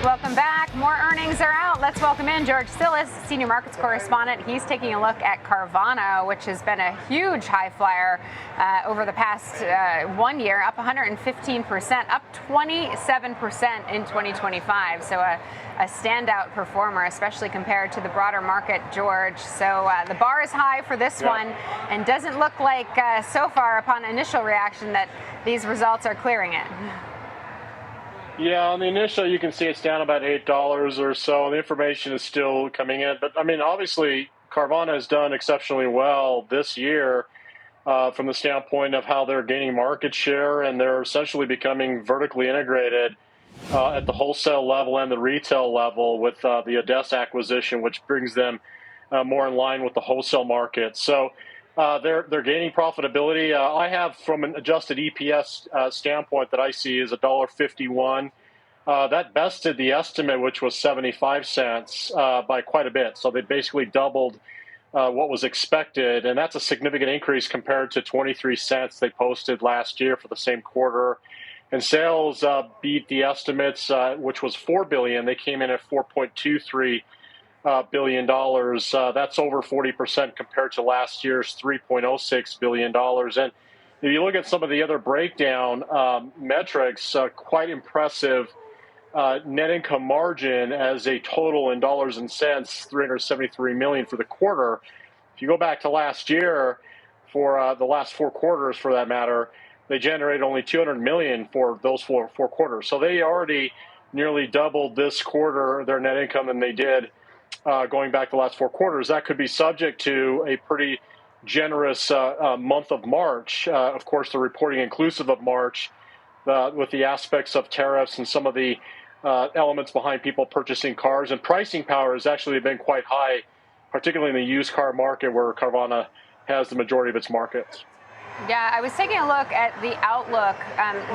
Welcome back. More earnings are out. Let's welcome in George Tsilis, senior markets correspondent. He's taking a look at Carvana, which has been a huge high flyer over the past 1 year, up 115%, up 27% in 2025. So a standout performer, especially compared to the broader market, George. So the bar is high for this one, and doesn't look like so far upon initial reaction that these results are clearing it. Yeah, on the initial, you can see it's down about $8 or so. The information is still coming in. But, I mean, obviously, Carvana has done exceptionally well this year from the standpoint of how they're gaining market share, and they're essentially becoming vertically integrated at the wholesale level and the retail level with the ADESA acquisition, which brings them more in line with the wholesale market. So they're gaining profitability. I have, from an adjusted EPS standpoint, that I see is $1.51. That bested the estimate, which was 75 cents, by quite a bit. So they basically doubled what was expected, and that's a significant increase compared to 23 cents they posted last year for the same quarter. And sales beat the estimates, which was $4 billion. They came in at $4.23 billion. That's over 40% compared to last year's $3.06 billion. And if you look at some of the other breakdown metrics, quite impressive net income margin as a total in dollars and cents, $373 million for the quarter. If you go back to last year, for the last four quarters, for that matter, they generated only $200 million for those four quarters. So they already nearly doubled this quarter their net income than they did going back the last four quarters. That could be subject to a pretty generous month of March. Of course, the reporting inclusive of March with the aspects of tariffs and some of the elements behind people purchasing cars. And pricing power has actually been quite high, particularly in the used car market where Carvana has the majority of its markets. Yeah, I was taking a look at the outlook,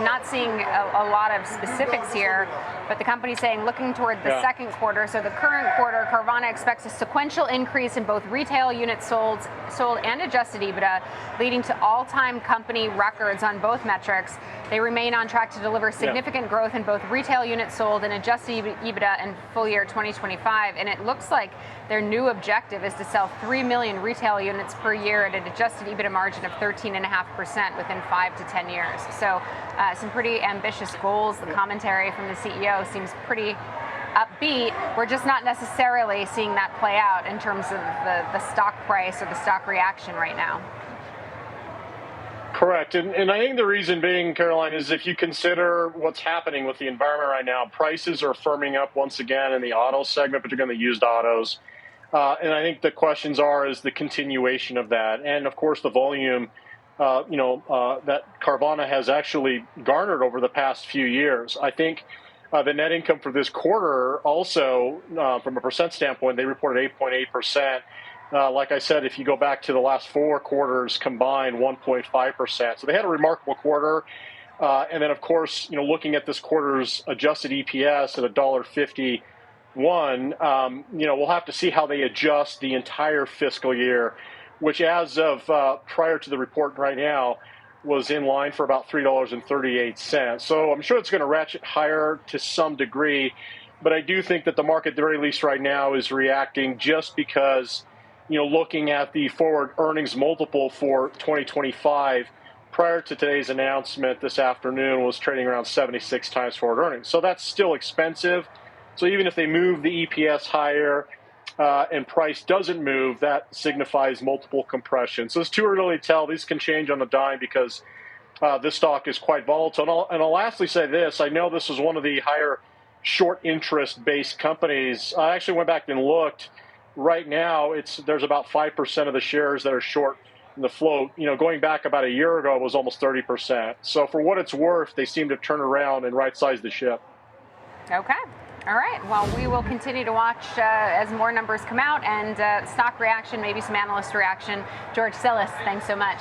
not seeing a lot of specifics here, but the company's saying looking toward the second quarter, so the current quarter, Carvana expects a sequential increase in both retail units sold and adjusted EBITDA, leading to all-time company records on both metrics. They remain on track to deliver significant growth in both retail units sold and adjusted EBITDA in full year 2025, and it looks like their new objective is to sell 3 million retail units per year at an adjusted EBITDA margin of 13.5% within 5 to 10 years. So some pretty ambitious goals. The commentary from the CEO seems pretty upbeat. We're just not necessarily seeing that play out in terms of the stock price or the stock reaction right now. Correct. And I think the reason being, Caroline, is if you consider what's happening with the environment right now, prices are firming up once again in the auto segment, particularly in the used autos. And I think the questions is the continuation of that. And, of course, the volume, that Carvana has actually garnered over the past few years. I think the net income for this quarter also, from a percent standpoint, they reported 8.8%. Like I said, if you go back to the last four quarters combined, 1.5%. So they had a remarkable quarter. And then, of course, looking at this quarter's adjusted EPS at $1.51, we'll have to see how they adjust the entire fiscal year, which as of prior to the report right now was in line for about $3.38. So I'm sure it's going to ratchet higher to some degree. But I do think that the market, at the very least right now, is reacting just because looking at the forward earnings multiple for 2025 prior to today's announcement this afternoon was trading around 76 times forward earnings. So that's still expensive. So even if they move the EPS higher and price doesn't move, that signifies multiple compression. So it's too early to tell. These can change on the dime because this stock is quite volatile. And I'll lastly say this. I know this is one of the higher short interest-based companies. I actually went back and looked. Right now, there's about 5% of the shares that are short in the float. Going back about a year ago, it was almost 30%. So for what it's worth, they seem to turn around and right-size the ship. Okay. All right. Well, we will continue to watch as more numbers come out and stock reaction, maybe some analyst reaction. George Tsilis, thanks so much.